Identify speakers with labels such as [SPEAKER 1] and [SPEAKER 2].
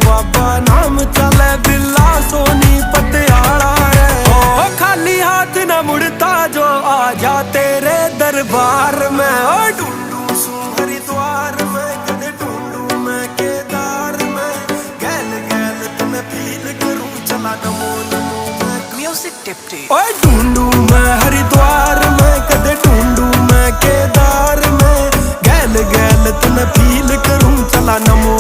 [SPEAKER 1] बाबा नाम चले बिल्ला सोनी पटियाला रे। ओ खाली हाथ न मुड़ता जो आ जा तेरे दरबार में। ओ ढूंढू सू हरिद्वार में, कदे ढूंढू मैं केदार में। गैल गैल तुम्हें फील करूं चला नमो नमो मैं म्यूजिक टिप्टी। ओए ढूंढू मैं हरिद्वार में, कदे ढूंढू मैं केदार में। गैल गैल तुम्हें फील करूं चला नमो